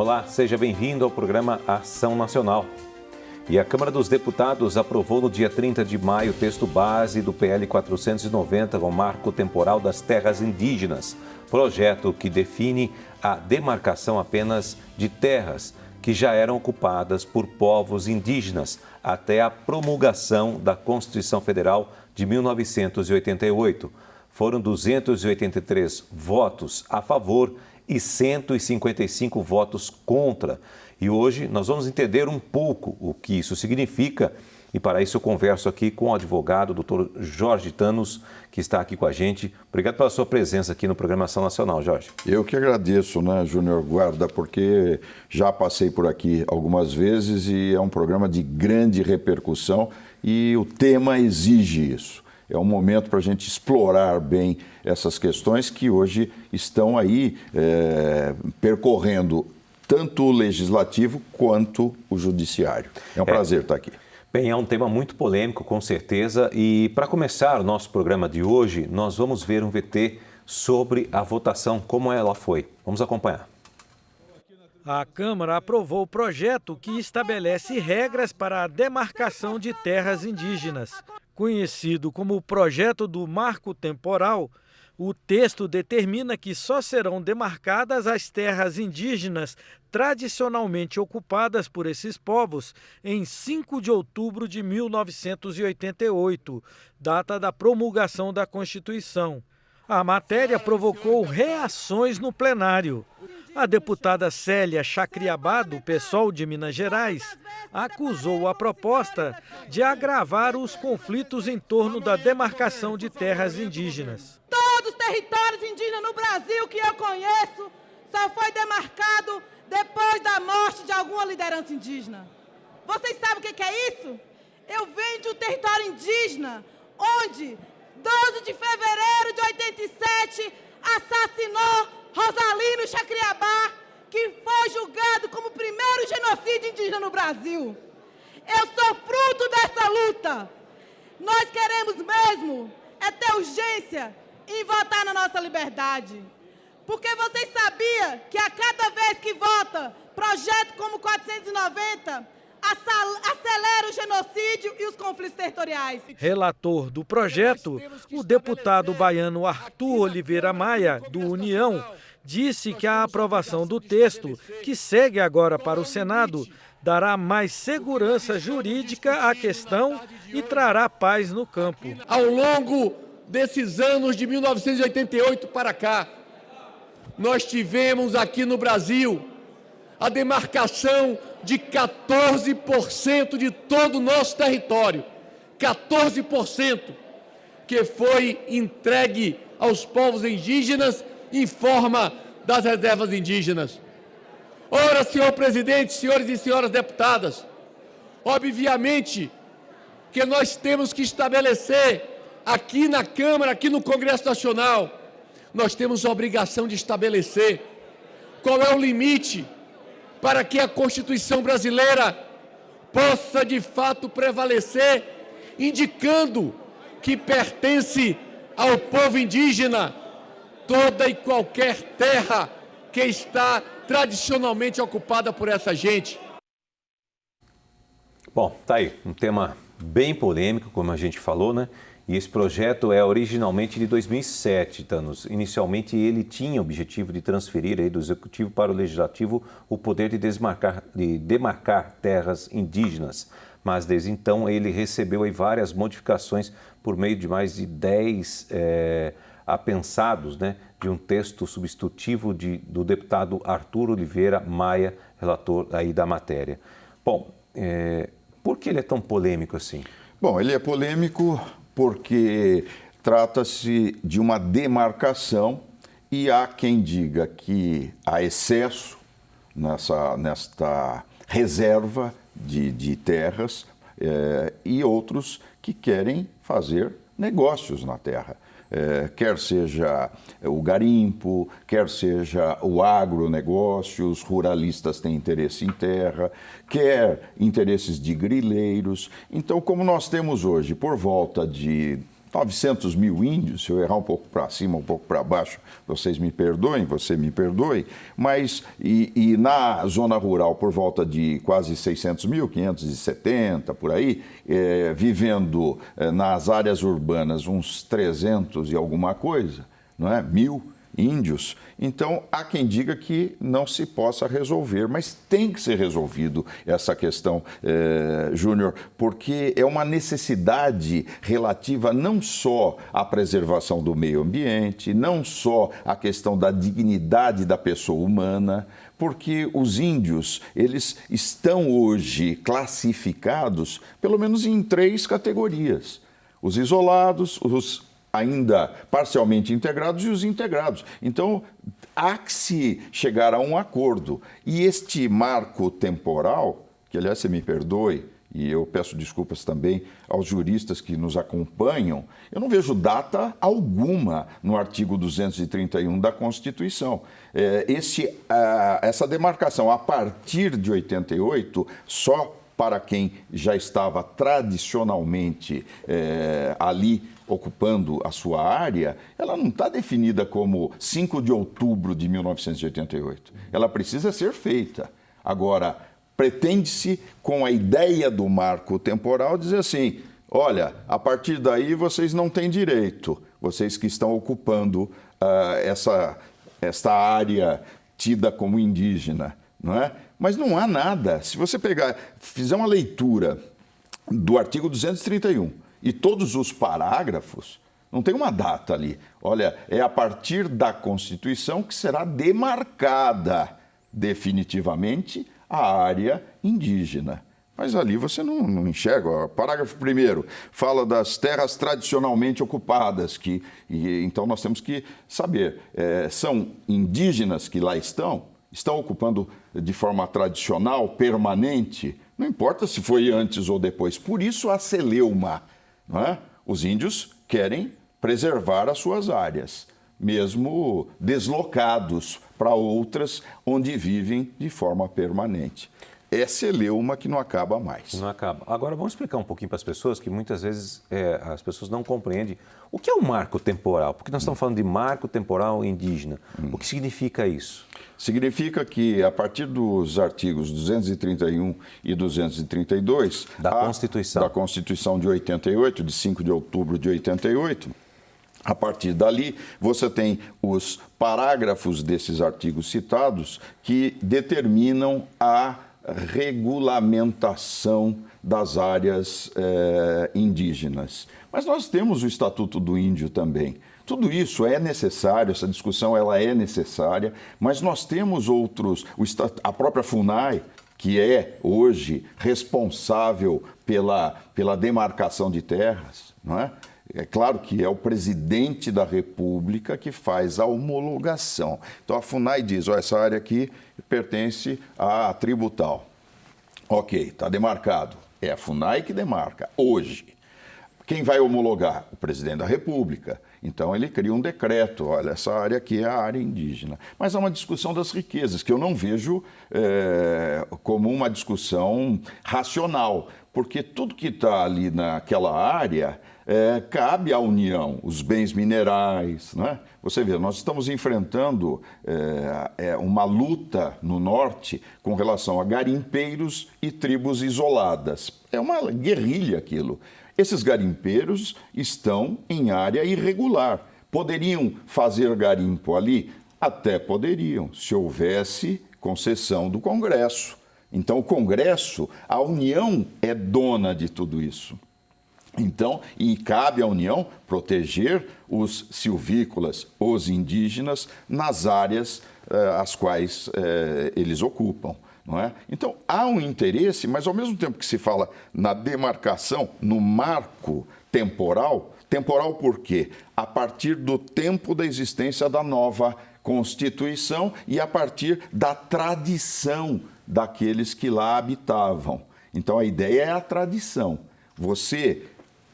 Olá, seja bem-vindo ao programa Ação Nacional. E a Câmara dos Deputados aprovou no dia 30 de maio o texto base do PL 490, o Marco Temporal das Terras Indígenas, projeto que define a demarcação apenas de terras que já eram ocupadas por povos indígenas até a promulgação da Constituição Federal de 1988. Foram 283 votos a favor e 155 votos contra. E hoje nós vamos entender um pouco o que isso significa. E para isso eu converso aqui com o advogado, Dr. Jorge Thanos, que está aqui com a gente. Obrigado pela sua presença aqui no programa Ação Nacional, Jorge. Eu que agradeço, Júnior Guarda, porque já passei por aqui algumas vezes e é um programa de grande repercussão e o tema exige isso. É um momento para a gente explorar bem essas questões que hoje estão aí percorrendo tanto o legislativo quanto o judiciário. É um prazer estar aqui. Bem, é um tema muito polêmico, com certeza. E para começar o nosso programa de hoje, nós vamos ver um VT sobre a votação, como ela foi. Vamos acompanhar. A Câmara aprovou o projeto que estabelece regras para a demarcação de terras indígenas. Conhecido como o Projeto do Marco Temporal, o texto determina que só serão demarcadas as terras indígenas tradicionalmente ocupadas por esses povos em 5 de outubro de 1988, data da promulgação da Constituição. A matéria provocou reações no plenário. A deputada Célia Chacriabá, do PSOL de Minas Gerais, acusou a proposta de agravar os conflitos em torno da demarcação de terras indígenas. Todos os territórios indígenas no Brasil que eu conheço só foi demarcado depois da morte de alguma liderança indígena. Vocês sabem o que é isso? Eu venho de um território indígena onde 12 de fevereiro de 87 assassinou Rosalino Chacriabá, que foi julgado como o primeiro genocídio indígena no Brasil. Eu sou fruto dessa luta. Nós queremos mesmo ter urgência em votar na nossa liberdade. Porque vocês sabiam que a cada vez que vota projeto como 490, acelera o genocídio e os conflitos territoriais. Relator do projeto, o deputado baiano Arthur Oliveira Maia, do União, disse que a aprovação do texto, que segue agora para o Senado, dará mais segurança jurídica à questão e trará paz no campo. Ao longo desses anos de 1988 para cá, nós tivemos aqui no Brasil a demarcação de 14% de todo o nosso território, 14% que foi entregue aos povos indígenas em forma das reservas indígenas. Ora, senhor presidente, senhores e senhoras deputadas, obviamente que nós temos que estabelecer aqui na Câmara, aqui no Congresso Nacional, nós temos a obrigação de estabelecer qual é o limite para que a Constituição brasileira possa de fato prevalecer, indicando que pertence ao povo indígena toda e qualquer terra que está tradicionalmente ocupada por essa gente. Bom, tá aí, um tema bem polêmico, como a gente falou, né? E esse projeto é originalmente de 2007, Thanos. Inicialmente ele tinha o objetivo de transferir aí do Executivo para o Legislativo o poder de demarcar terras indígenas. Mas desde então ele recebeu aí várias modificações por meio de mais de 10 apensados, né, de um texto substitutivo do deputado Arthur Oliveira Maia, relator aí da matéria. Bom, por que ele é tão polêmico assim? Bom, ele é polêmico porque trata-se de uma demarcação e há quem diga que há excesso nesta reserva de terras e outros que querem fazer negócios na terra. Quer seja o garimpo, quer seja o agronegócio, os ruralistas têm interesse em terra, quer interesses de grileiros. Então, como nós temos hoje, por volta de 900 mil índios, se eu errar um pouco para cima, um pouco para baixo, vocês me perdoem, você me perdoe, mas e na zona rural por volta de quase 600 mil, 570 por aí, vivendo nas áreas urbanas uns 300 e alguma coisa, não é? 1.000 índios. Então, há quem diga que não se possa resolver, mas tem que ser resolvido essa questão, Júnior, porque é uma necessidade relativa não só à preservação do meio ambiente, não só à questão da dignidade da pessoa humana, porque os índios, eles estão hoje classificados, pelo menos em 3 categorias. Os isolados, os ainda parcialmente integrados e os integrados. Então, há que se chegar a um acordo. E este marco temporal, que aliás, você me perdoe, e eu peço desculpas também aos juristas que nos acompanham, eu não vejo data alguma no artigo 231 da Constituição. Essa demarcação a partir de 88, só para quem já estava tradicionalmente ali ocupando a sua área, ela não está definida como 5 de outubro de 1988. Ela precisa ser feita. Agora, pretende-se, com a ideia do marco temporal, dizer assim, olha, a partir daí vocês não têm direito, vocês que estão ocupando esta área tida como indígena, não é? Mas não há nada. Se você fizer uma leitura do artigo 231 e todos os parágrafos, não tem uma data ali. Olha, é a partir da Constituição que será demarcada definitivamente a área indígena. Mas ali você não enxerga. O parágrafo 1º fala das terras tradicionalmente ocupadas, então nós temos que saber, são indígenas que lá estão ocupando de forma tradicional, permanente, não importa se foi antes ou depois. Por isso a celeuma, não é? Os índios querem preservar as suas áreas, mesmo deslocados para outras onde vivem de forma permanente. É celeuma que não acaba mais. Não acaba. Agora, vamos explicar um pouquinho para as pessoas, que muitas vezes as pessoas não compreendem o que é o marco temporal, porque nós estamos falando de marco temporal indígena. O que significa isso? Significa que, a partir dos artigos 231 e 232... Da Constituição de 88, de 5 de outubro de 88... A partir dali, você tem os parágrafos desses artigos citados que determinam a regulamentação das áreas indígenas. Mas nós temos o Estatuto do Índio também. Tudo isso é necessário, essa discussão ela é necessária, mas nós temos outros, a própria FUNAI, que é hoje responsável pela demarcação de terras, não é? É claro que é o presidente da República que faz a homologação. Então a FUNAI diz, essa área aqui pertence à tribo tal. Ok, está demarcado. É a FUNAI que demarca hoje. Quem vai homologar? O presidente da República. Então ele cria um decreto, olha, essa área aqui é a área indígena. Mas é uma discussão das riquezas, que eu não vejo como uma discussão racional, porque tudo que está ali naquela área cabe à União, os bens minerais, né? Você vê, nós estamos enfrentando uma luta no norte com relação a garimpeiros e tribos isoladas. É uma guerrilha aquilo. Esses garimpeiros estão em área irregular. Poderiam fazer garimpo ali? Até poderiam, se houvesse concessão do Congresso. Então, o Congresso, a União é dona de tudo isso. Então, e cabe à União proteger os silvícolas, os indígenas, nas áreas as quais eles ocupam. Não é? Então, há um interesse, mas ao mesmo tempo que se fala na demarcação, no marco temporal, temporal por quê? A partir do tempo da existência da nova Constituição e a partir da tradição daqueles que lá habitavam. Então, a ideia é a tradição. Você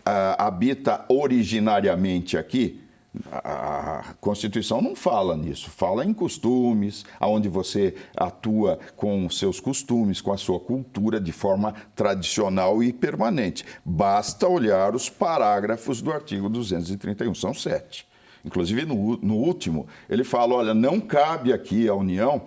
habita originariamente aqui, A Constituição não fala nisso, fala em costumes, onde você atua com seus costumes, com a sua cultura de forma tradicional e permanente. Basta olhar os parágrafos do artigo 231, são 7. Inclusive, no último, ele fala, olha, não cabe aqui à União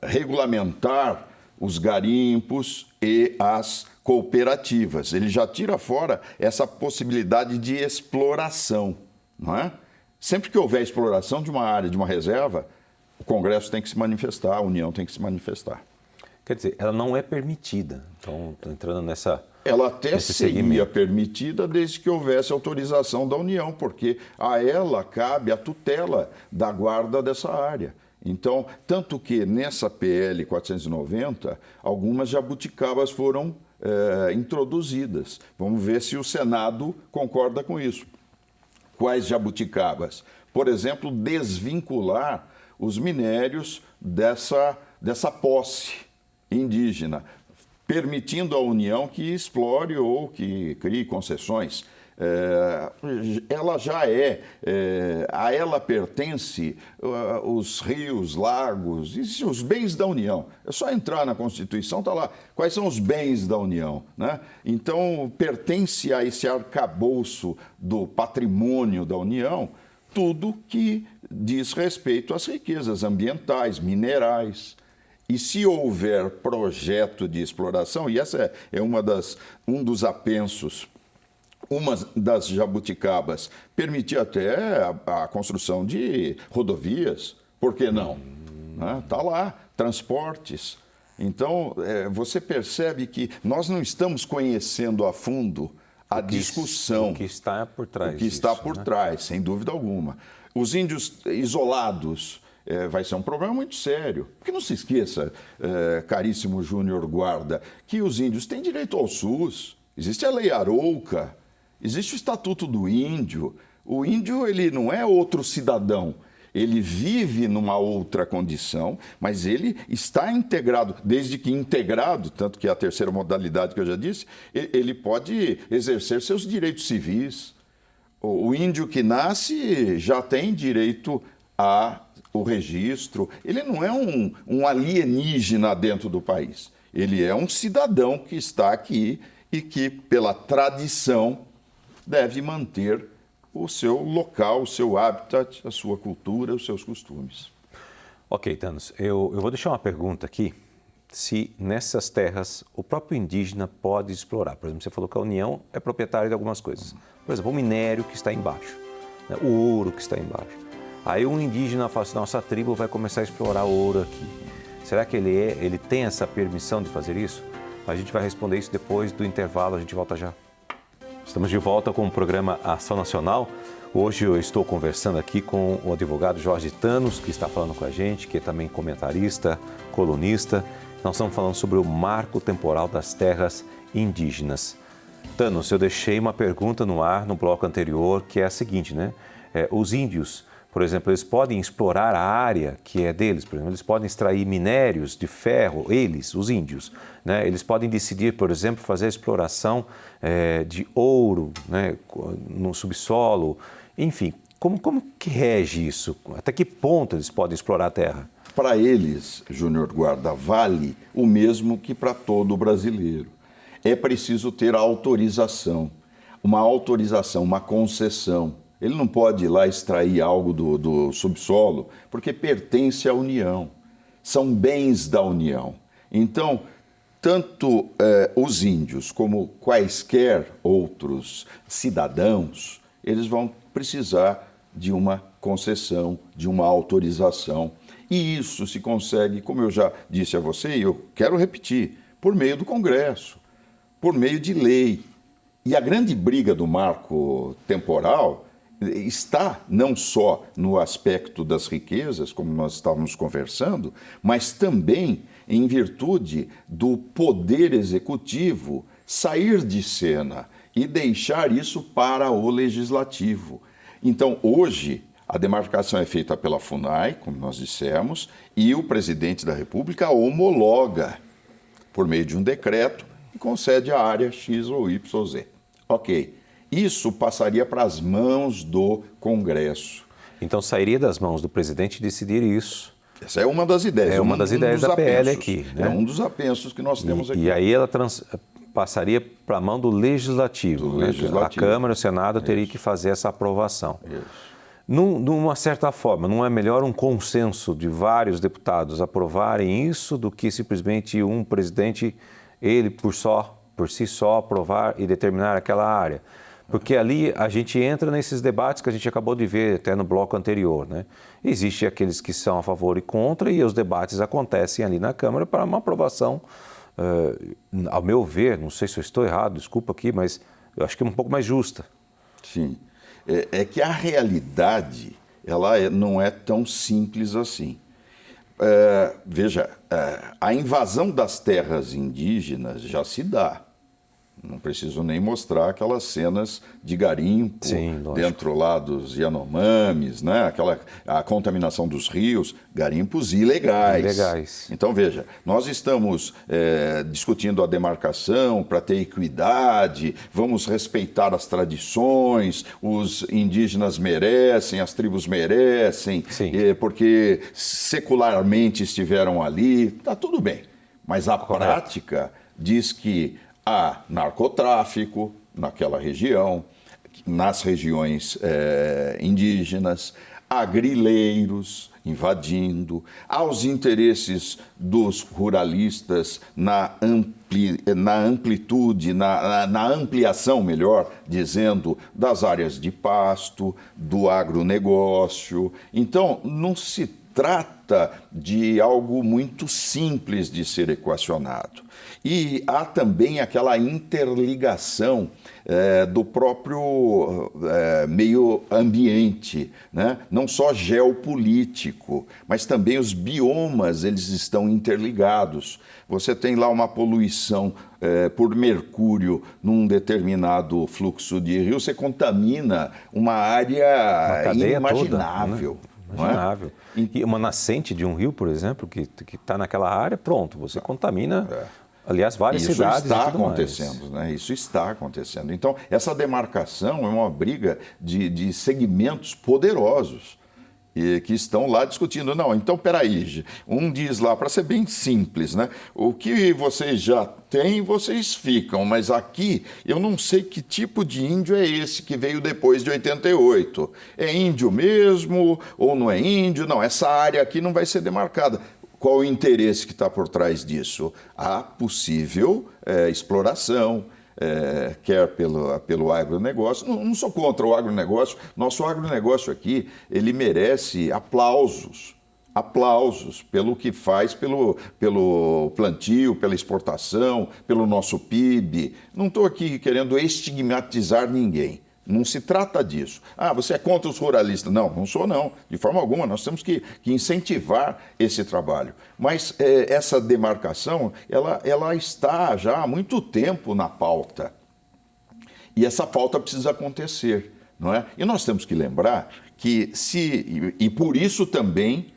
regulamentar os garimpos e as cooperativas. Ele já tira fora essa possibilidade de exploração, não é? Sempre que houver exploração de uma área, de uma reserva, o Congresso tem que se manifestar, a União tem que se manifestar. Quer dizer, ela não é permitida. Então, estou entrando nessa... Ela até seria permitida desde que houvesse autorização da União, porque a ela cabe a tutela da guarda dessa área. Então, tanto que nessa PL 490, algumas jabuticabas foram introduzidas. Vamos ver se o Senado concorda com isso. Quais jabuticabas? Por exemplo, desvincular os minérios dessa posse indígena, permitindo à União que explore ou que crie concessões. Ela já a ela pertence os rios, lagos e os bens da União. É só entrar na Constituição, está lá, quais são os bens da União, né? Então, pertence a esse arcabouço do patrimônio da União tudo que diz respeito às riquezas ambientais, minerais. E se houver projeto de exploração, e essa é um dos apensos, uma das jabuticabas, permitir até a construção de rodovias, por que não? Está lá, transportes. Então, você percebe que nós não estamos conhecendo a fundo a discussão. O que está por trás. O que está por trás, sem dúvida alguma. Os índios isolados vai ser um problema muito sério. Porque não se esqueça, caríssimo Júnior Guarda, que os índios têm direito ao SUS, existe a Lei Arouca, existe o Estatuto do Índio. O índio, ele não é outro cidadão. Ele vive numa outra condição, mas ele está integrado, desde que integrado, tanto que é a terceira modalidade que eu já disse, ele pode exercer seus direitos civis. O índio que nasce já tem direito ao registro. Ele não é um alienígena dentro do país. Ele é um cidadão que está aqui e que, pela tradição, deve manter o seu local, o seu habitat, a sua cultura, os seus costumes. Ok, Thanos, eu vou deixar uma pergunta aqui. Se nessas terras o próprio indígena pode explorar. Por exemplo, você falou que a União é proprietária de algumas coisas. Por exemplo, o minério que está embaixo, né? O ouro que está embaixo. Aí um indígena fala assim, nossa tribo vai começar a explorar ouro aqui. Será que ele tem essa permissão de fazer isso? A gente vai responder isso depois do intervalo, a gente volta já. Estamos de volta com o programa Ação Nacional. Hoje eu estou conversando aqui com o advogado Jorge Thanos, que está falando com a gente, que é também comentarista, colunista. Nós estamos falando sobre o marco temporal das terras indígenas. Thanos, eu deixei uma pergunta no ar no bloco anterior, que é a seguinte, né? Os índios, por exemplo, eles podem explorar a área que é deles, por exemplo, eles podem extrair minérios de ferro, os índios, né? Eles podem decidir, por exemplo, fazer a exploração de ouro, né, no subsolo, enfim, como que rege isso? Até que ponto eles podem explorar a terra? Para eles, Júnior Guarda, vale o mesmo que para todo brasileiro. É preciso ter autorização, uma concessão. Ele não pode ir lá extrair algo do subsolo, porque pertence à União. São bens da União. Então, tanto os índios como quaisquer outros cidadãos, eles vão precisar de uma concessão, de uma autorização. E isso se consegue, como eu já disse a você, e eu quero repetir, por meio do Congresso, por meio de lei. E a grande briga do marco temporal está não só no aspecto das riquezas, como nós estávamos conversando, mas também em virtude do poder executivo sair de cena e deixar isso para o legislativo. Então, hoje, a demarcação é feita pela FUNAI, como nós dissemos, e o presidente da República homologa por meio de um decreto e concede a área X ou YZ. Ok. Isso passaria para as mãos do Congresso. Então sairia das mãos do presidente decidir isso. Essa é uma das ideias. É uma das ideias da PL apensos, aqui, né? É um dos apensos que nós temos aqui. E aí ela passaria para a mão do Legislativo. Né? A Câmara e o Senado teriam que fazer essa aprovação. Numa certa forma, não é melhor um consenso de vários deputados aprovarem isso do que simplesmente um presidente, ele por si só, aprovar e determinar aquela área? Porque ali a gente entra nesses debates que a gente acabou de ver até no bloco anterior, né? Existem aqueles que são a favor e contra e os debates acontecem ali na Câmara para uma aprovação, ao meu ver, não sei se eu estou errado, desculpa aqui, mas eu acho que é um pouco mais justa. Sim. É que a realidade, ela não é tão simples assim. Veja, a invasão das terras indígenas já se dá. Não preciso nem mostrar aquelas cenas de garimpo. Sim, dentro lá dos Yanomamis, né? A contaminação dos rios, garimpos ilegais. Então, veja, nós estamos discutindo a demarcação para ter equidade, vamos respeitar as tradições, os indígenas merecem, as tribos merecem, porque secularmente estiveram ali, está tudo bem. Mas a prática diz que há narcotráfico naquela região, nas regiões indígenas, há grileiros invadindo, há os interesses dos ruralistas na amplitude, na ampliação, melhor dizendo, das áreas de pasto, do agronegócio. Então, não se trata de algo muito simples de ser equacionado. E há também aquela interligação do próprio meio ambiente, né? Não só geopolítico, mas também os biomas, eles estão interligados. Você tem lá uma poluição por mercúrio num determinado fluxo de rio, você contamina uma área inimaginável. Toda, né? Imaginável. E uma nascente de um rio, por exemplo, que está naquela área, pronto, você contamina, aliás, várias cidades. Isso está acontecendo, né? Isso está acontecendo. Então, essa demarcação é uma briga de segmentos poderosos que estão lá discutindo. Não, então, peraí, um diz lá, para ser bem simples, né? O que vocês já têm, vocês ficam, mas aqui eu não sei que tipo de índio é esse que veio depois de 88. É índio mesmo ou não é índio? Não, essa área aqui não vai ser demarcada. Qual o interesse que está por trás disso? A possível exploração, quer pelo agronegócio. Não sou contra o agronegócio. Nosso agronegócio aqui, ele merece aplausos pelo que faz, pelo plantio, pela exportação, pelo nosso PIB. Não estou aqui querendo estigmatizar ninguém. Não se trata disso. Você é contra os ruralistas? Não sou não, de forma alguma. Nós temos que incentivar esse trabalho. Mas essa demarcação, ela está já há muito tempo na pauta. E essa pauta precisa acontecer, não é? E nós temos que lembrar que e por isso também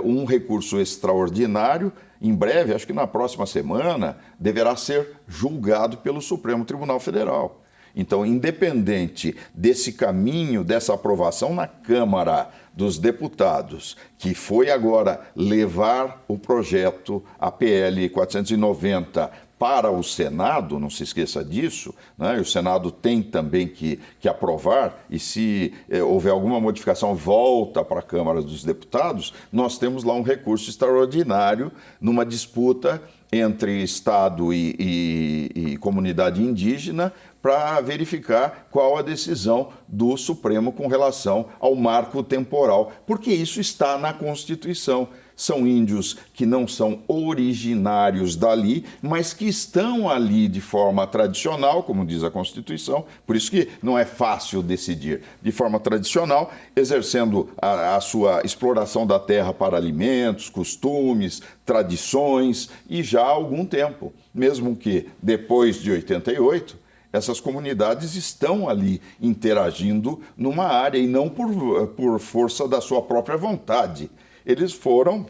um recurso extraordinário, em breve, acho que na próxima semana, deverá ser julgado pelo Supremo Tribunal Federal. Então, independente desse caminho, dessa aprovação na Câmara dos Deputados, que foi agora levar o projeto, a PL 490, para o Senado, não se esqueça disso, né? O Senado tem também que aprovar, e se houver alguma modificação, volta para a Câmara dos Deputados, nós temos lá um recurso extraordinário numa disputa entre Estado e comunidade indígena para verificar qual a decisão do Supremo com relação ao marco temporal, porque isso está na Constituição. São índios que não são originários dali, mas que estão ali de forma tradicional, como diz a Constituição, por isso que não é fácil decidir, de forma tradicional, exercendo a sua exploração da terra para alimentos, costumes, tradições, e já há algum tempo, mesmo que depois de 88, essas comunidades estão ali interagindo numa área e não por força da sua própria vontade. Eles foram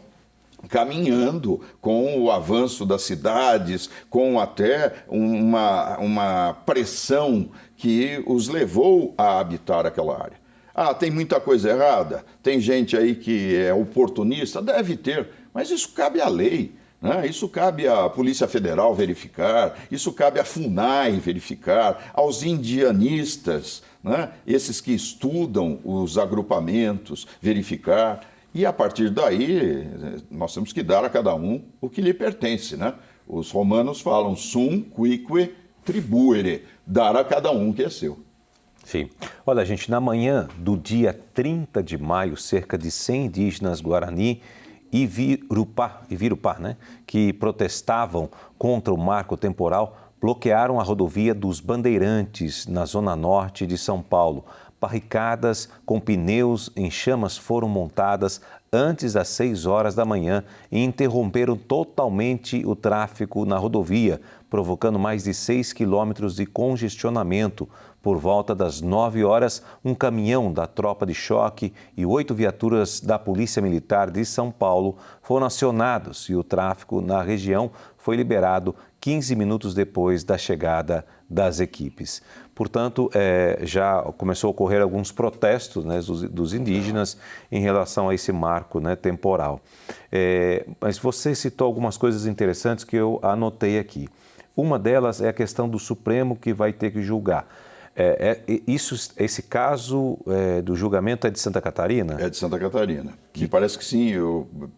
caminhando com o avanço das cidades, com até uma pressão que os levou a habitar aquela área. Ah, tem muita coisa errada? Tem gente aí que é oportunista? Deve ter, mas isso cabe à lei. Né? Isso cabe à Polícia Federal verificar, isso cabe à FUNAI verificar, aos indianistas, né? Esses que estudam os agrupamentos, verificar. E a partir daí, nós temos que dar a cada um o que lhe pertence. Né? Os romanos falam sum quique tribuere, dar a cada um o que é seu. Sim. Olha, gente, na manhã do dia 30 de maio, cerca de 100 indígenas Guarani e Ivirupá, né, que protestavam contra o marco temporal, bloquearam a rodovia dos Bandeirantes, na zona norte de São Paulo. Barricadas com pneus em chamas foram montadas antes das 6 horas da manhã e interromperam totalmente o tráfego na rodovia, provocando mais de 6 quilômetros de congestionamento. Por volta das 9 horas, um caminhão da tropa de choque e 8 viaturas da Polícia Militar de São Paulo foram acionados e o tráfego na região foi liberado 15 minutos depois da chegada das equipes. Portanto, já começou a ocorrer alguns protestos, né, dos indígenas em relação a esse marco, né, temporal. Mas você citou algumas coisas interessantes que eu anotei aqui. Uma delas é a questão do Supremo que vai ter que julgar. Esse caso do julgamento é de Santa Catarina? É de Santa Catarina. Me parece que sim,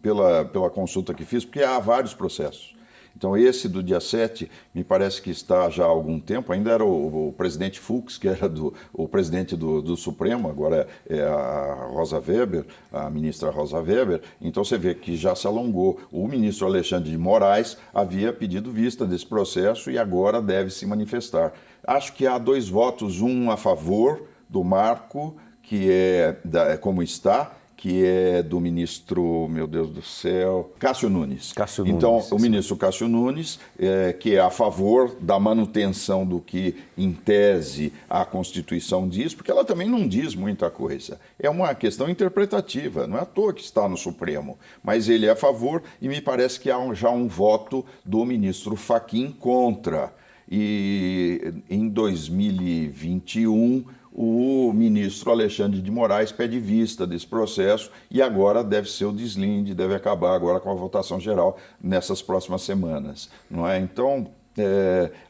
pela consulta que fiz, porque há vários processos. Então, esse do dia 7, me parece que está já há algum tempo, ainda era o presidente Fux, que era o presidente do Supremo, agora é a Rosa Weber, a ministra Rosa Weber. Então, você vê que já se alongou. O ministro Alexandre de Moraes havia pedido vista desse processo e agora deve se manifestar. Acho que há 2 votos, um a favor do marco, que é como está, que é do ministro, meu Deus do céu, Cássio Nunes. Então, o ministro Cássio Nunes, que é a favor da manutenção do que, em tese, a Constituição diz, porque ela também não diz muita coisa. É uma questão interpretativa, não é à toa que está no Supremo. Mas ele é a favor e me parece que há já um voto do ministro Fachin contra. E em 2021... o ministro Alexandre de Moraes pede vista desse processo e agora deve ser o deslinde, deve acabar agora com a votação geral nessas próximas semanas. Não é? Então,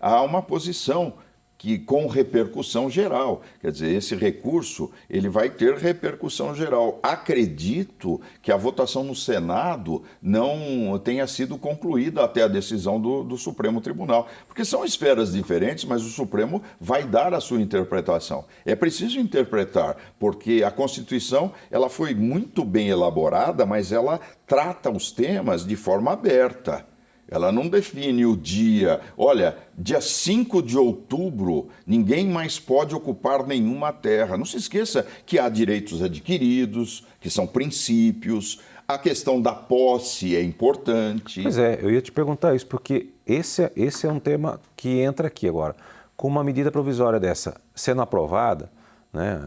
há uma posição que com repercussão geral. Quer dizer, esse recurso ele vai ter repercussão geral. Acredito que a votação no Senado não tenha sido concluída até a decisão do Supremo Tribunal, porque são esferas diferentes, mas o Supremo vai dar a sua interpretação. É preciso interpretar, porque a Constituição ela foi muito bem elaborada, mas ela trata os temas de forma aberta. Ela não define o dia. Olha, dia 5 de outubro, ninguém mais pode ocupar nenhuma terra. Não se esqueça que há direitos adquiridos, que são princípios. A questão da posse é importante. Pois é, eu ia te perguntar isso, porque esse é um tema que entra aqui agora. Com uma medida provisória dessa sendo aprovada, né,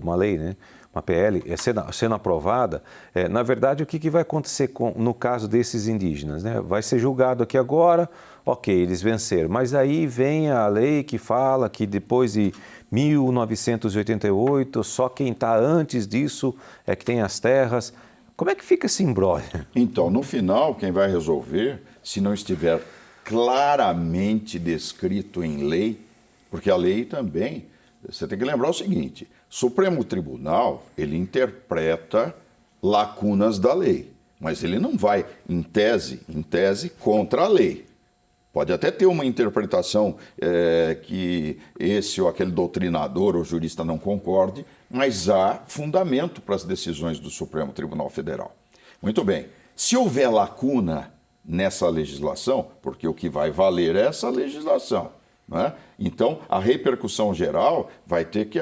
uma lei, né? Uma PL, sendo aprovada, na verdade, o que vai acontecer no caso desses indígenas? Né? Vai ser julgado aqui agora, ok, eles venceram, mas aí vem a lei que fala que depois de 1988, só quem está antes disso é que tem as terras. Como é que fica esse imbróglio? Então, no final, quem vai resolver, se não estiver claramente descrito em lei, porque a lei também, você tem que lembrar o seguinte, Supremo Tribunal, ele interpreta lacunas da lei, mas ele não vai, em tese, contra a lei. Pode até ter uma interpretação que esse ou aquele doutrinador ou jurista não concorde, mas há fundamento para as decisões do Supremo Tribunal Federal. Muito bem, se houver lacuna nessa legislação, porque o que vai valer é essa legislação, né? Então, a repercussão geral vai ter que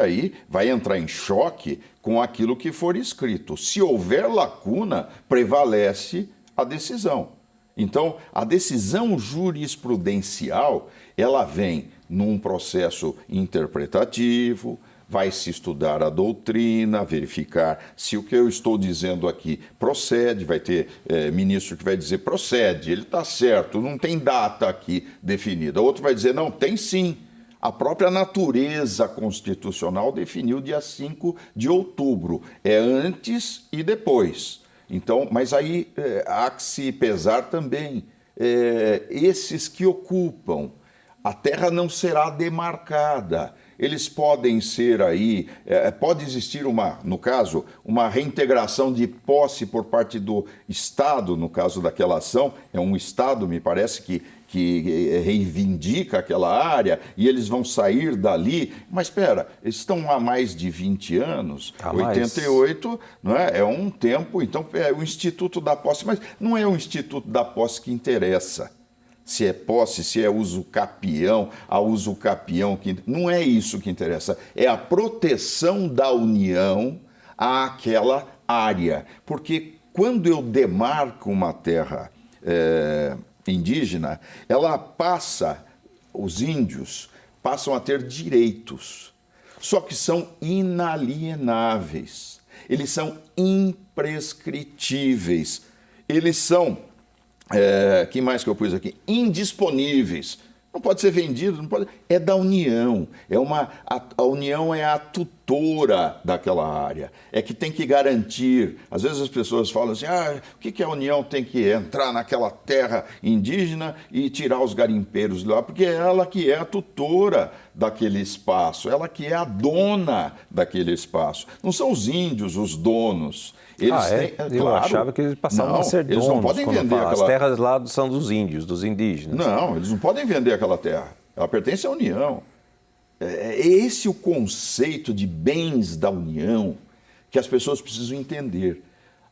vai entrar em choque com aquilo que for escrito. Se houver lacuna, prevalece a decisão. Então, a decisão jurisprudencial, ela vem num processo interpretativo, vai se estudar a doutrina, verificar se o que eu estou dizendo aqui procede, vai ter ministro que vai dizer procede, ele está certo, não tem data aqui definida. Outro vai dizer, não, tem sim. A própria natureza constitucional definiu dia 5 de outubro, é antes e depois. Então, mas aí há que se pesar também, esses que ocupam, a terra não será demarcada. Eles podem ser aí, pode existir no caso, uma reintegração de posse por parte do Estado, no caso daquela ação, é um Estado, me parece, que reivindica aquela área e eles vão sair dali. Mas espera, eles estão há mais de 20 anos, 88, não é um tempo, então é o Instituto da Posse, mas não é o Instituto da Posse que interessa. Se é posse, se é uso capião, a uso capião, não é isso que interessa. É a proteção da União àquela área. Porque quando eu demarco uma terra indígena, os índios passam a ter direitos, só que são inalienáveis, eles são imprescritíveis, eles são, que mais que eu pus aqui? Indisponíveis. Não pode ser vendido, não pode. É da União. A União é a tutora daquela área. É que tem que garantir. Às vezes as pessoas falam assim: o que a União tem que entrar naquela terra indígena e tirar os garimpeiros de lá? Porque é ela que é a tutora daquele espaço, ela que é a dona daquele espaço. Não são os índios os donos. Eles têm, eu claro, achava que eles passavam a ser donos. Eles não podem vender aquela... As terras lá são dos índios, dos indígenas. Não, eles não podem vender aquela terra. Ela pertence à União. É esse o conceito de bens da União que as pessoas precisam entender.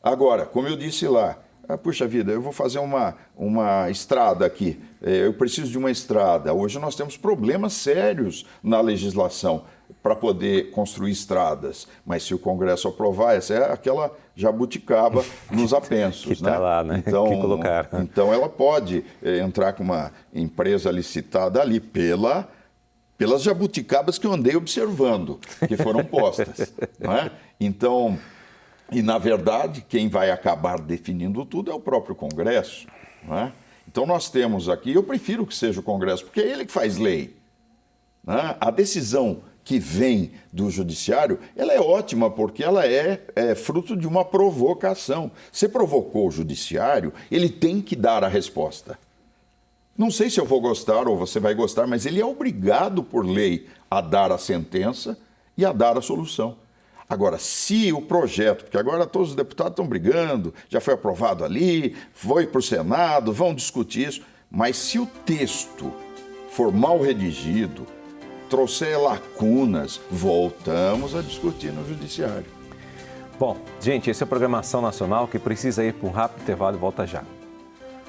Agora, como eu disse lá, puxa vida, eu vou fazer uma estrada aqui, eu preciso de uma estrada. Hoje nós temos problemas sérios na legislação para poder construir estradas, mas se o Congresso aprovar, essa é aquela jabuticaba nos apensos. Que tá lá, né? Então, que colocaram. Então ela pode entrar com uma empresa licitada ali pelas jabuticabas que eu andei observando, que foram postas. Não é? Então... E, na verdade, quem vai acabar definindo tudo é o próprio Congresso. Não é? Então, nós temos aqui, eu prefiro que seja o Congresso, porque é ele que faz lei. Não é? A decisão que vem do Judiciário, ela é ótima, porque ela é fruto de uma provocação. Você provocou o Judiciário, ele tem que dar a resposta. Não sei se eu vou gostar ou você vai gostar, mas ele é obrigado por lei a dar a sentença e a dar a solução. Agora, se o projeto, porque agora todos os deputados estão brigando, já foi aprovado ali, foi para o Senado, vão discutir isso, mas se o texto for mal redigido, trouxer lacunas, voltamos a discutir no Judiciário. Bom, gente, essa é a programação nacional que precisa ir para um rápido intervalo e volta já.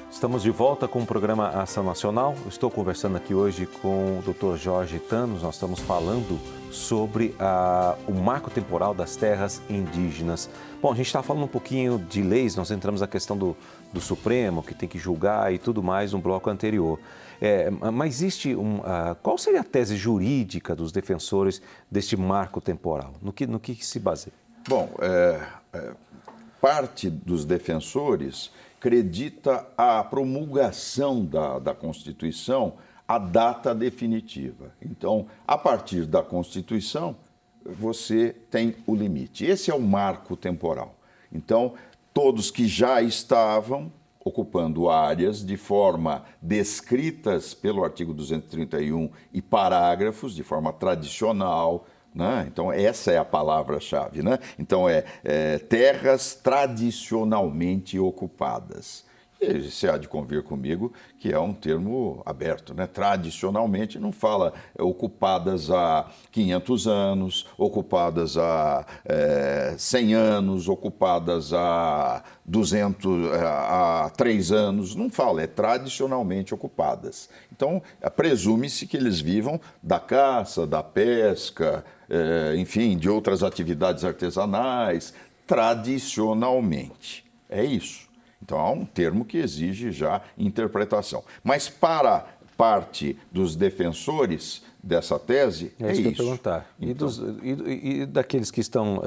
Estamos de volta com o programa Ação Nacional. Eu estou conversando aqui hoje com o Dr. Jorge Thanos. Nós estamos falando sobre o marco temporal das terras indígenas. Bom, a gente está falando um pouquinho de leis, nós entramos na questão do Supremo, que tem que julgar e tudo mais no bloco anterior. Mas existe qual seria a tese jurídica dos defensores deste marco temporal? No que se baseia? Bom, parte dos defensores acredita a promulgação da Constituição a data definitiva. Então, a partir da Constituição, você tem o limite. Esse é o marco temporal. Então, todos que já estavam ocupando áreas de forma descritas pelo artigo 231 e parágrafos, de forma tradicional, né? Então, essa é a palavra-chave, né? Então, terras tradicionalmente ocupadas. E você há de convir comigo que é um termo aberto, né? Tradicionalmente não fala ocupadas há 500 anos, ocupadas há 100 anos, ocupadas há 3 anos, não fala, é tradicionalmente ocupadas. Então, presume-se que eles vivam da caça, da pesca, enfim, de outras atividades artesanais, tradicionalmente. É isso. Então, há um termo que exige já interpretação. Mas para parte dos defensores dessa tese é isso que eu ia isso. perguntar. Então, E daqueles que estão,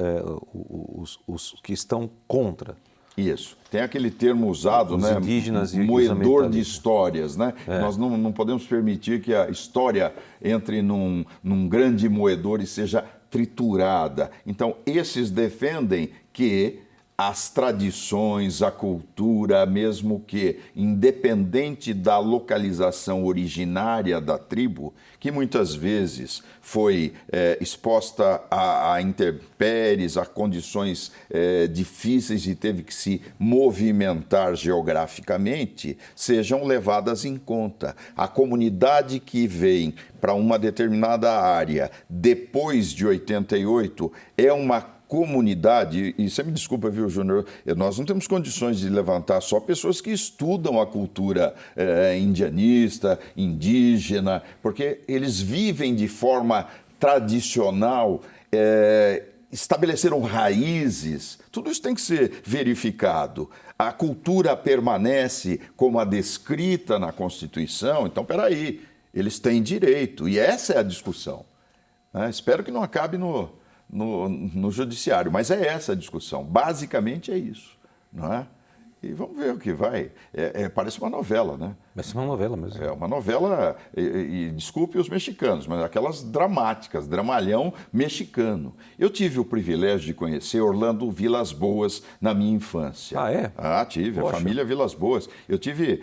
os que estão contra? isso. Tem aquele termo usado, Os né? indígenas e os moedor de ambientalistas. histórias, né? Nós não podemos permitir que a história entre num grande moedor e seja triturada. Então, esses defendem que as tradições, a cultura, mesmo que independente da localização originária da tribo, que muitas vezes foi exposta a intempéries, a condições difíceis e teve que se movimentar geograficamente, sejam levadas em conta. A comunidade que vem para uma determinada área depois de 88 é uma comunidade, e você me desculpa, viu, Júnior, nós não temos condições de levantar só pessoas que estudam a cultura indianista, indígena, porque eles vivem de forma tradicional, estabeleceram raízes, tudo isso tem que ser verificado. A cultura permanece como a descrita na Constituição, então, peraí, eles têm direito, e essa é a discussão. Espero que não acabe no judiciário, mas é essa a discussão. Basicamente é isso, não é? E vamos ver o que vai. Parece uma novela, né? Parece uma novela mesmo. É uma novela, e desculpe os mexicanos, mas aquelas dramáticas, dramalhão mexicano. Eu tive o privilégio de conhecer Orlando Vilas Boas na minha infância. Ah, é? Tive, Poxa. a família Vilas Boas. Eu tive,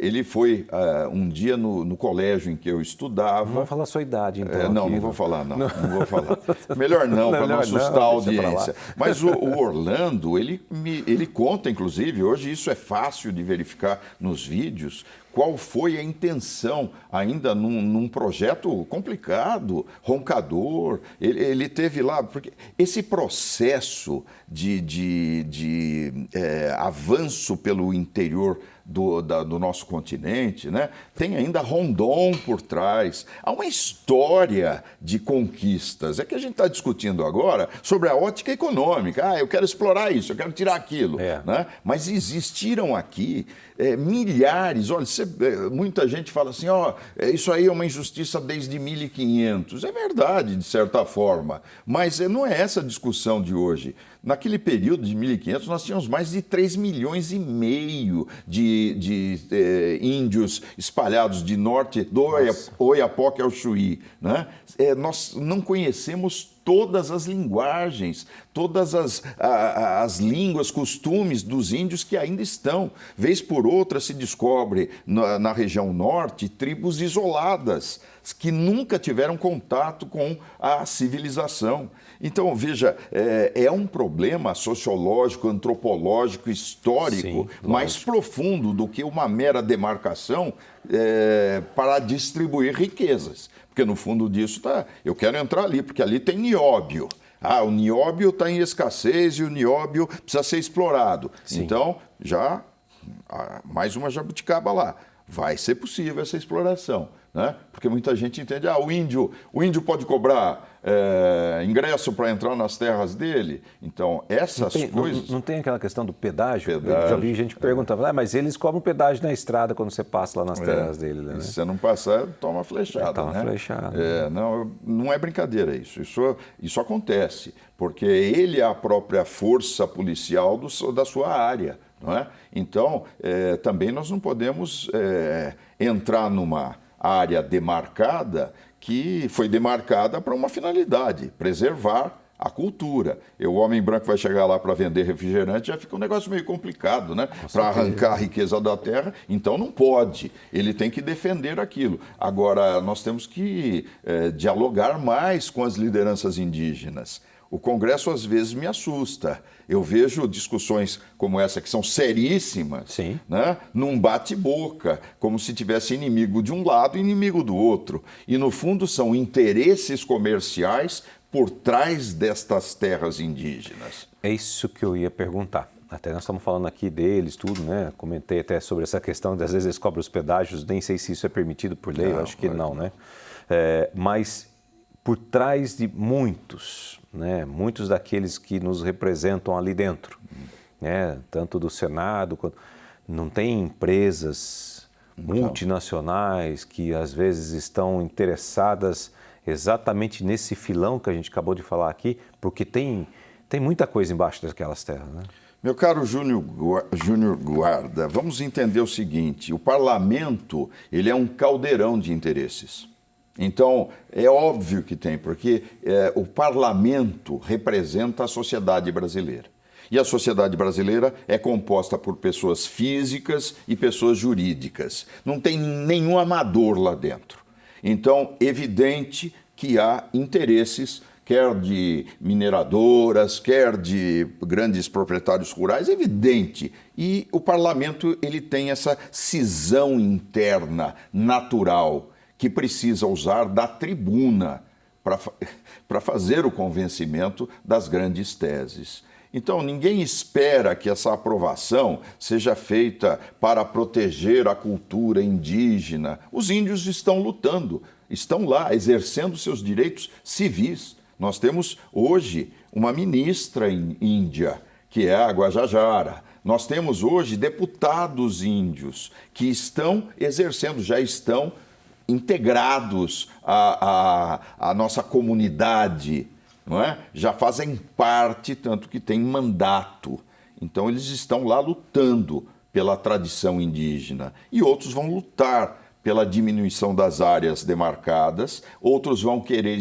ele foi um dia no colégio em que eu estudava. Não vou falar a sua idade, então. Não vou falar, não vou falar. Melhor não, para não assustar a audiência. Mas o Orlando, ele conta, inclusive, hoje isso é fácil de verificar nos vídeos, qual foi a intenção, ainda num projeto complicado, roncador. Ele teve lá, porque esse processo de avanço pelo interior do nosso continente, né? Tem ainda Rondon por trás. Há uma história de conquistas. É que a gente está discutindo agora sobre a ótica econômica. Eu quero explorar isso, eu quero tirar aquilo. Né? Mas existiram aqui milhares. Olha, muita gente fala assim, isso aí é uma injustiça desde 1500. É verdade, de certa forma, mas não é essa a discussão de hoje. Naquele período de 1500, nós tínhamos mais de 3,5 milhões de índios espalhados de norte do Oiapoque ao Chuí. Né? Nós não conhecemos todas as linguagens, todas as línguas, costumes dos índios que ainda estão. Vez por outra se descobre na região norte tribos isoladas, que nunca tiveram contato com a civilização. Então, veja, é um problema sociológico, antropológico, histórico, mais profundo do que uma mera demarcação para distribuir riquezas. Porque no fundo disso eu quero entrar ali, porque ali tem nióbio. O nióbio está em escassez e o nióbio precisa ser explorado. Sim. Então, mais uma jabuticaba lá. Vai ser possível essa exploração, né? Porque muita gente entende, o índio pode cobrar ingresso para entrar nas terras dele. Então, essas coisas... Não tem aquela questão do pedágio? Eu já vi gente que perguntava, mas eles cobram pedágio na estrada quando você passa lá nas terras dele. Né? Se você não passar, toma flechada. Toma flechada. Não é brincadeira isso. Isso acontece, porque ele é a própria força policial da sua área. Não é? Então, também nós não podemos entrar numa área demarcada que foi demarcada para uma finalidade, preservar a cultura. O homem branco vai chegar lá para vender refrigerante, já fica um negócio meio complicado, né? Para arrancar a riqueza da terra, então não pode. Ele tem que defender aquilo. Agora, nós temos que dialogar mais com as lideranças indígenas. O Congresso, às vezes, me assusta. Eu vejo discussões como essa, que são seríssimas, né? Num bate-boca, como se tivesse inimigo de um lado e inimigo do outro. E, no fundo, são interesses comerciais por trás destas terras indígenas. É isso que eu ia perguntar. Até nós estamos falando aqui deles, tudo, né? Comentei até sobre essa questão de, às vezes, eles cobram os pedágios, nem sei se isso é permitido por lei, eu acho que não, né? Mas, por trás de muitos, né? Muitos daqueles que nos representam ali dentro, né? Tanto do Senado, quanto... não tem empresas multinacionais que às vezes estão interessadas exatamente nesse filão que a gente acabou de falar aqui, porque tem muita coisa embaixo daquelas terras, né? Meu caro Júnior Guarda, vamos entender o seguinte, o parlamento, ele é um caldeirão de interesses. Então, é óbvio que tem, porque o parlamento representa a sociedade brasileira. E a sociedade brasileira é composta por pessoas físicas e pessoas jurídicas. Não tem nenhum amador lá dentro. Então, evidente que há interesses, quer de mineradoras, quer de grandes proprietários rurais, é evidente. E o parlamento ele tem essa cisão interna, natural, que precisa usar da tribuna para fazer o convencimento das grandes teses. Então, ninguém espera que essa aprovação seja feita para proteger a cultura indígena. Os índios estão lutando, estão lá exercendo seus direitos civis. Nós temos hoje uma ministra índia, que é a Guajajara. Nós temos hoje deputados índios que estão exercendo, já estão integrados à nossa comunidade, não é? Já fazem parte, tanto que tem mandato. Então, eles estão lá lutando pela tradição indígena. E outros vão lutar pela diminuição das áreas demarcadas, outros vão querer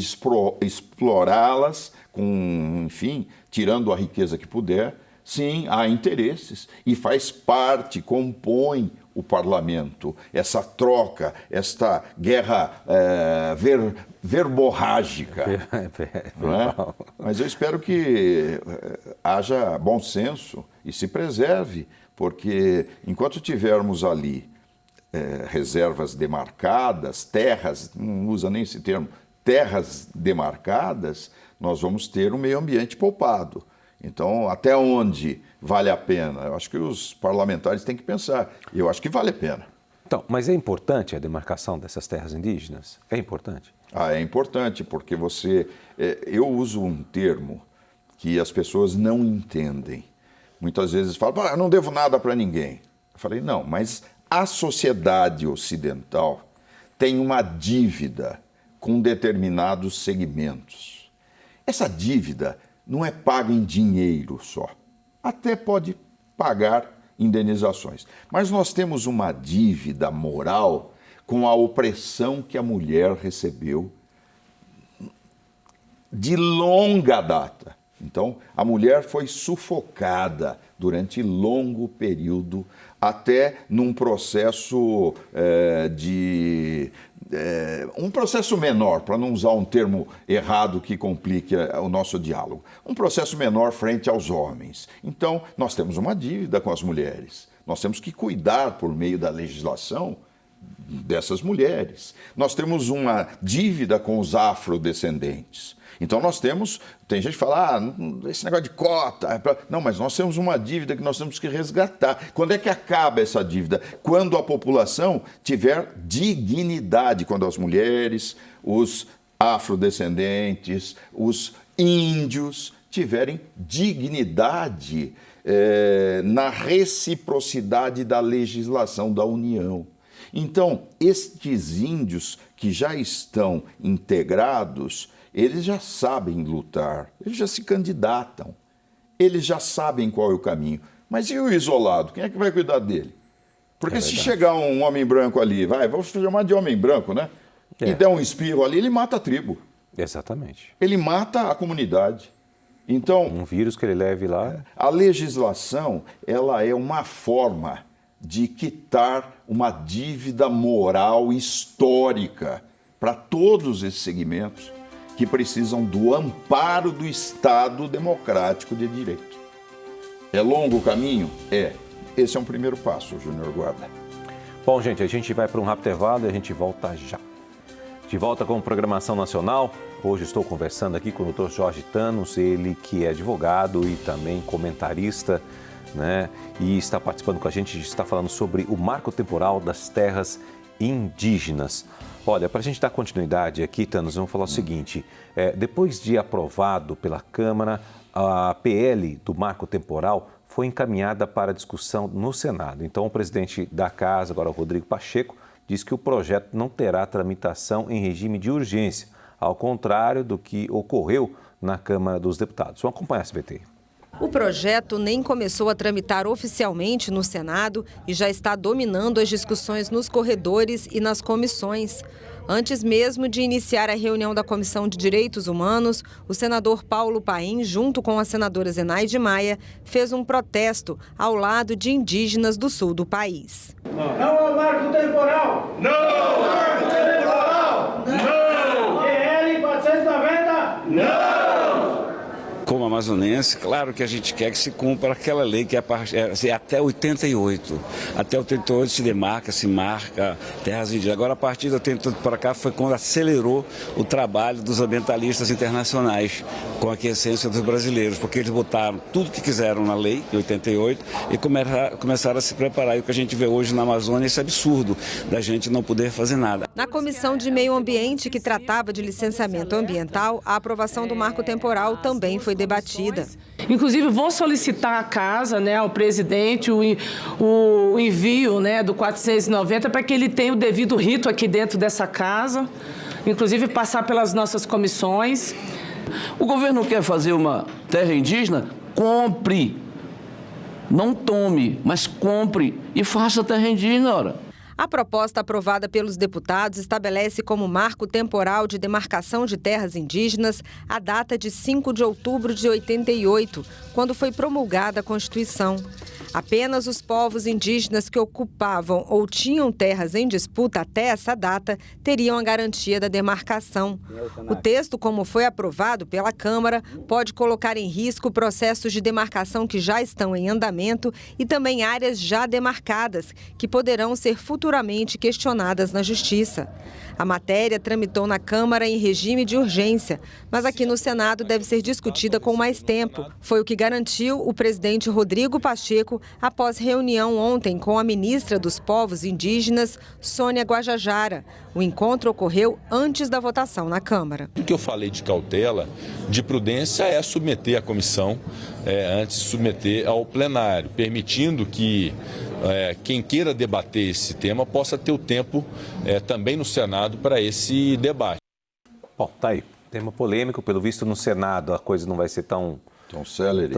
explorá-las, enfim, tirando a riqueza que puder. Sim, há interesses e faz parte, compõe o parlamento, essa troca, esta guerra verborrágica. Não é? Mas eu espero que haja bom senso e se preserve, porque enquanto tivermos ali reservas demarcadas, terras, não usa nem esse termo, terras demarcadas, nós vamos ter um meio ambiente poupado. Então, até onde vale a pena? Eu acho que os parlamentares têm que pensar. E eu acho que vale a pena. Então, mas é importante a demarcação dessas terras indígenas? É importante? É importante, porque eu uso um termo que as pessoas não entendem. Muitas vezes falam, eu não devo nada para ninguém. Eu falei, não, mas a sociedade ocidental tem uma dívida com determinados segmentos. Essa dívida não é paga em dinheiro só. Até pode pagar indenizações. Mas nós temos uma dívida moral com a opressão que a mulher recebeu de longa data. Então, a mulher foi sufocada durante longo período, até num processo um processo menor, para não usar um termo errado que complique o nosso diálogo, um processo menor frente aos homens. Então, nós temos uma dívida com as mulheres. Nós temos que cuidar, por meio da legislação, dessas mulheres. Nós temos uma dívida com os afrodescendentes. Então tem gente que fala, esse negócio de cota, não, mas nós temos uma dívida que nós temos que resgatar. Quando é que acaba essa dívida? Quando a população tiver dignidade, quando as mulheres, os afrodescendentes, os índios tiverem dignidade na reciprocidade da legislação da União. Então, estes índios que já estão integrados, eles já sabem lutar, eles já se candidatam, eles já sabem qual é o caminho. Mas e o isolado? Quem é que vai cuidar dele? Porque se chegar um homem branco ali, vamos chamar de homem branco, né? E der um espirro ali, ele mata a tribo. Exatamente. Ele mata a comunidade. Então, um vírus que ele leve lá. A legislação, ela é uma forma de quitar uma dívida moral histórica para todos esses segmentos que precisam do amparo do Estado democrático de direito. É longo o caminho? É. Esse é um primeiro passo, Júnior Guarda. Bom, gente, a gente vai para um rápido intervalo e a gente volta já. De volta com Programação Nacional. Hoje estou conversando aqui com o Dr. Jorge Thanos, ele que é advogado e também comentarista, né? E está participando com a gente está falando sobre o marco temporal das terras indígenas. Olha, para a gente dar continuidade aqui, Thanos, vamos falar o seguinte, depois de aprovado pela Câmara, a PL do marco temporal foi encaminhada para discussão no Senado. Então, o presidente da Casa, agora o Rodrigo Pacheco, diz que o projeto não terá tramitação em regime de urgência, ao contrário do que ocorreu na Câmara dos Deputados. Vamos acompanhar esse SBT. O projeto nem começou a tramitar oficialmente no Senado e já está dominando as discussões nos corredores e nas comissões. Antes mesmo de iniciar a reunião da Comissão de Direitos Humanos, o senador Paulo Paim, junto com a senadora Zenaide Maia, fez um protesto ao lado de indígenas do sul do país. Não ao marco temporal! Não ao marco temporal! Não! PL 490? Não! Como amazonense, claro que a gente quer que se cumpra aquela lei que é até 88. Até 88 se demarca, se marca terras indígenas. Agora, a partir de 88 para cá, foi quando acelerou o trabalho dos ambientalistas internacionais, com a aquiescência dos brasileiros, porque eles botaram tudo que quiseram na lei, de 88, e começaram a se preparar. E o que a gente vê hoje na Amazônia, esse absurdo da gente não poder fazer nada. Na Comissão de Meio Ambiente, que tratava de licenciamento ambiental, a aprovação do marco temporal também foi debatida. Inclusive, vou solicitar à Casa, ao presidente, o envio do 490 para que ele tenha o devido rito aqui dentro dessa casa, inclusive passar pelas nossas comissões. O governo quer fazer uma terra indígena? Compre. Não tome, mas compre e faça terra indígena, ora. A proposta aprovada pelos deputados estabelece como marco temporal de demarcação de terras indígenas a data de 5 de outubro de 88, quando foi promulgada a Constituição. Apenas os povos indígenas que ocupavam ou tinham terras em disputa até essa data teriam a garantia da demarcação. O texto, como foi aprovado pela Câmara, pode colocar em risco processos de demarcação que já estão em andamento e também áreas já demarcadas, que poderão ser futuramente questionadas na Justiça. A matéria tramitou na Câmara em regime de urgência, mas aqui no Senado deve ser discutida com mais tempo. Foi o que garantiu o presidente Rodrigo Pacheco após reunião ontem com a ministra dos Povos Indígenas, Sônia Guajajara. O encontro ocorreu antes da votação na Câmara. O que eu falei de cautela, de prudência, é submeter à comissão, antes de submeter ao plenário, permitindo que quem queira debater esse tema possa ter o tempo também no Senado para esse debate. Bom, tá aí. Tema polêmico, pelo visto no Senado a coisa não vai ser tão célere.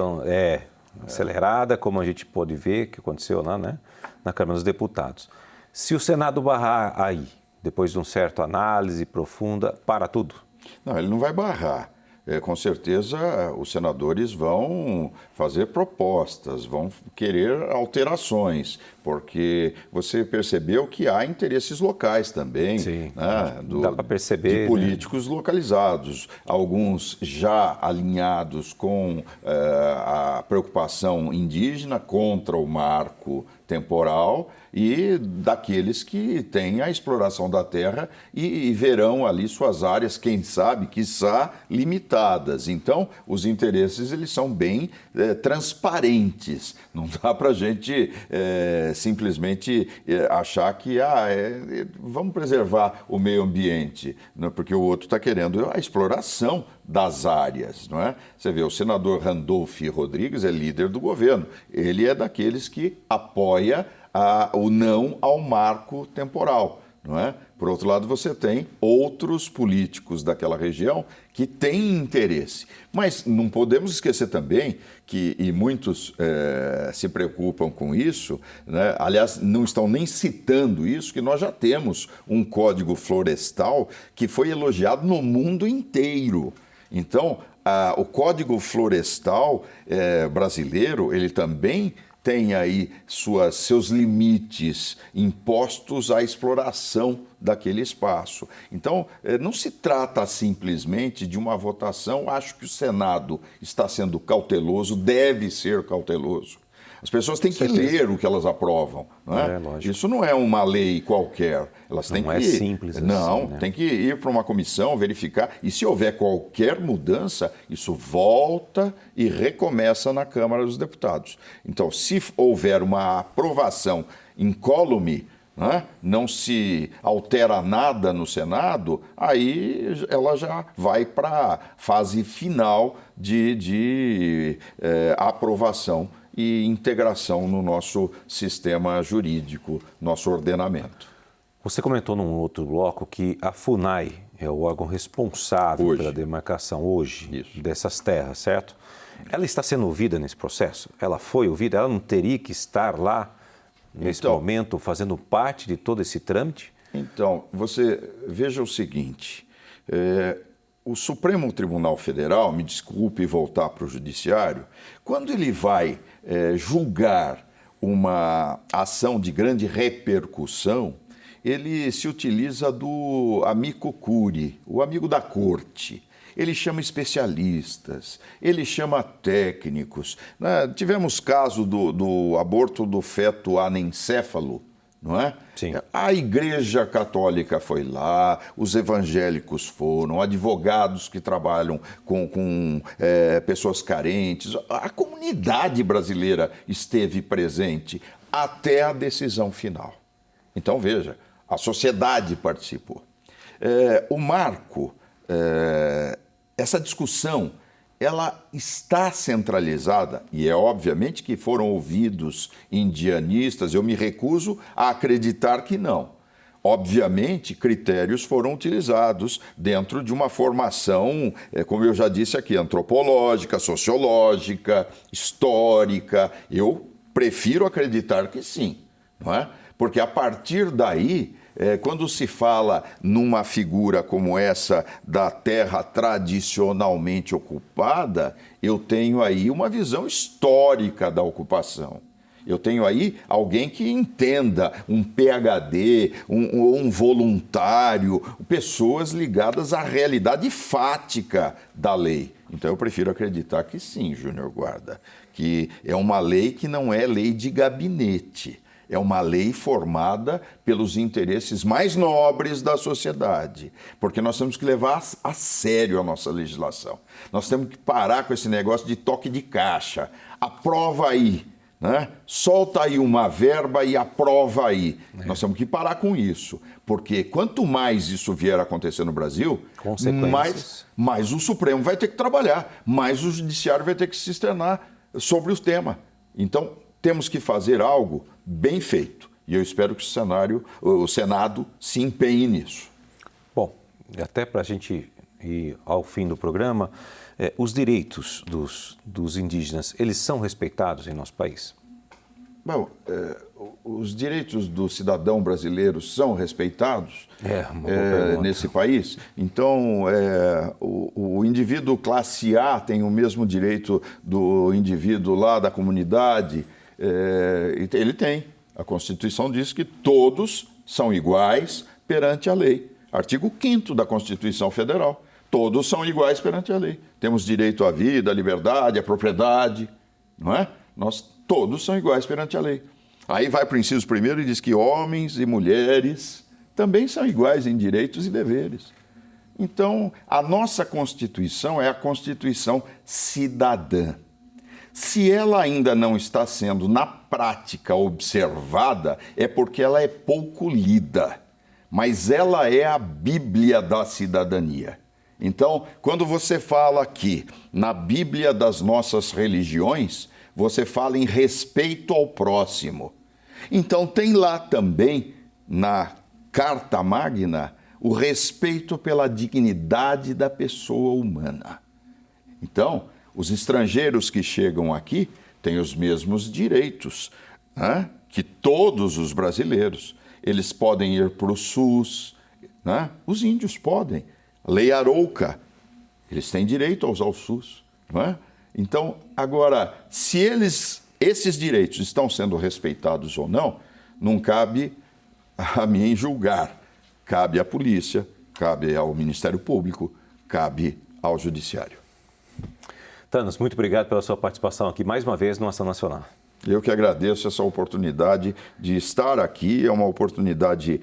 Acelerada, como a gente pode ver que aconteceu lá, na Câmara dos Deputados. Se o Senado barrar aí, depois de uma certa análise profunda, para tudo? Não, ele não vai barrar. Com certeza, os senadores vão fazer propostas, vão querer alterações, porque você percebeu que há interesses locais também. Sim, dá para perceber. De políticos localizados, alguns já alinhados com a preocupação indígena contra o marco temporal e daqueles que têm a exploração da terra e verão ali suas áreas, quem sabe, quiçá, limitadas. Então, os interesses eles são bem transparentes. Não dá para a gente simplesmente achar que vamos preservar o meio ambiente, não é? Porque o outro está querendo a exploração das áreas, não é? Você vê, o senador Randolph Rodrigues é líder do governo. Ele é daqueles que apoia o não ao marco temporal, não é? Por outro lado, você tem outros políticos daquela região que têm interesse. Mas não podemos esquecer também que, e muitos se preocupam com isso, né? Aliás, não estão nem citando isso, que nós já temos um código florestal que foi elogiado no mundo inteiro. Então, o Código Florestal brasileiro, ele também tem aí seus limites impostos à exploração daquele espaço. Então, não se trata simplesmente de uma votação. Acho que o Senado está sendo cauteloso, deve ser cauteloso. As pessoas têm que ler o que elas aprovam, não é? Isso não é uma lei qualquer. Elas têm não é simples assim. Não, tem que ir para uma comissão, verificar. E se houver qualquer mudança, isso volta e recomeça na Câmara dos Deputados. Então, se houver uma aprovação incólume, não se altera nada no Senado, aí ela já vai para a fase final de aprovação e integração no nosso sistema jurídico, nosso ordenamento. Você comentou num outro bloco que a FUNAI é o órgão responsável pela demarcação hoje dessas terras, certo? Ela está sendo ouvida nesse processo? Ela foi ouvida? Ela não teria que estar lá, nesse momento, fazendo parte de todo esse trâmite? Então, você veja o seguinte, o Supremo Tribunal Federal, me desculpe voltar para o Judiciário, quando ele vai julgar uma ação de grande repercussão, ele se utiliza do amico curiae, o amigo da corte. Ele chama especialistas, ele chama técnicos. Tivemos caso do aborto do feto anencéfalo, não é? Sim. A Igreja Católica foi lá, os evangélicos foram, advogados que trabalham com pessoas carentes, a comunidade brasileira esteve presente até a decisão final. Então, veja, a sociedade participou. O marco, essa discussão, ela está centralizada, e é obviamente que foram ouvidos indianistas, eu me recuso a acreditar que não. Obviamente, critérios foram utilizados dentro de uma formação, como eu já disse aqui, antropológica, sociológica, histórica. Eu prefiro acreditar que sim, não é? Porque a partir daí, quando se fala numa figura como essa da terra tradicionalmente ocupada, eu tenho aí uma visão histórica da ocupação. Eu tenho aí alguém que entenda, um PhD, um voluntário, pessoas ligadas à realidade fática da lei. Então eu prefiro acreditar que sim, Júnior Guarda, que é uma lei que não é lei de gabinete. É uma lei formada pelos interesses mais nobres da sociedade, porque nós temos que levar a sério a nossa legislação. Nós temos que parar com esse negócio de toque de caixa. Aprova aí, né? Solta aí uma verba e aprova aí. Nós temos que parar com isso, porque quanto mais isso vier a acontecer no Brasil, mais o Supremo vai ter que trabalhar, mais o Judiciário vai ter que se externar sobre o tema. Então, temos que fazer algo bem feito. E eu espero que o Senado se empenhe nisso. Bom, até para a gente ir ao fim do programa, os direitos dos indígenas, eles são respeitados em nosso país? Bom, os direitos do cidadão brasileiro são respeitados nesse país. Então, o indivíduo classe A tem o mesmo direito do indivíduo lá da comunidade. Ele tem. A Constituição diz que todos são iguais perante a lei. Artigo 5º da Constituição Federal. Todos são iguais perante a lei. Temos direito à vida, à liberdade, à propriedade, não é? Todos são iguais perante a lei. Aí vai para o inciso 1º e diz que homens e mulheres também são iguais em direitos e deveres. Então, a nossa Constituição é a Constituição cidadã. Se ela ainda não está sendo, na prática, observada, é porque ela é pouco lida. Mas ela é a Bíblia da cidadania. Então, quando você fala aqui na Bíblia das nossas religiões, você fala em respeito ao próximo. Então, tem lá também, na Carta Magna, o respeito pela dignidade da pessoa humana. Então, os estrangeiros que chegam aqui têm os mesmos direitos, né, que todos os brasileiros. Eles podem ir para o SUS, né? Os índios podem. Lei Arouca, eles têm direito a usar o SUS, não é? Então, agora, se esses direitos estão sendo respeitados ou não, não cabe a mim julgar. Cabe à polícia, cabe ao Ministério Público, cabe ao Judiciário. Thanos, muito obrigado pela sua participação aqui mais uma vez no Ação Nacional. Eu que agradeço essa oportunidade de estar aqui, é uma oportunidade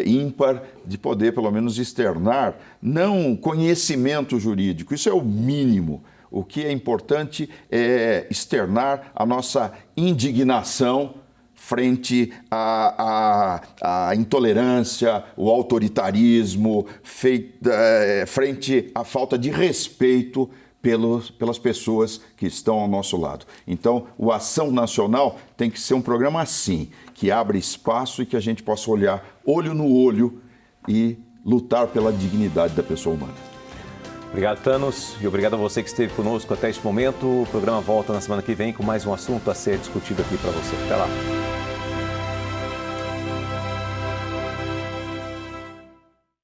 ímpar de poder, pelo menos, externar, não conhecimento jurídico, isso é o mínimo. O que é importante é externar a nossa indignação frente à intolerância, o autoritarismo, frente à falta de respeito pelas pessoas que estão ao nosso lado. Então, o Ação Nacional tem que ser um programa assim, que abre espaço e que a gente possa olhar olho no olho e lutar pela dignidade da pessoa humana. Obrigado, Thanos, e obrigado a você que esteve conosco até este momento. O programa volta na semana que vem com mais um assunto a ser discutido aqui para você. Até lá.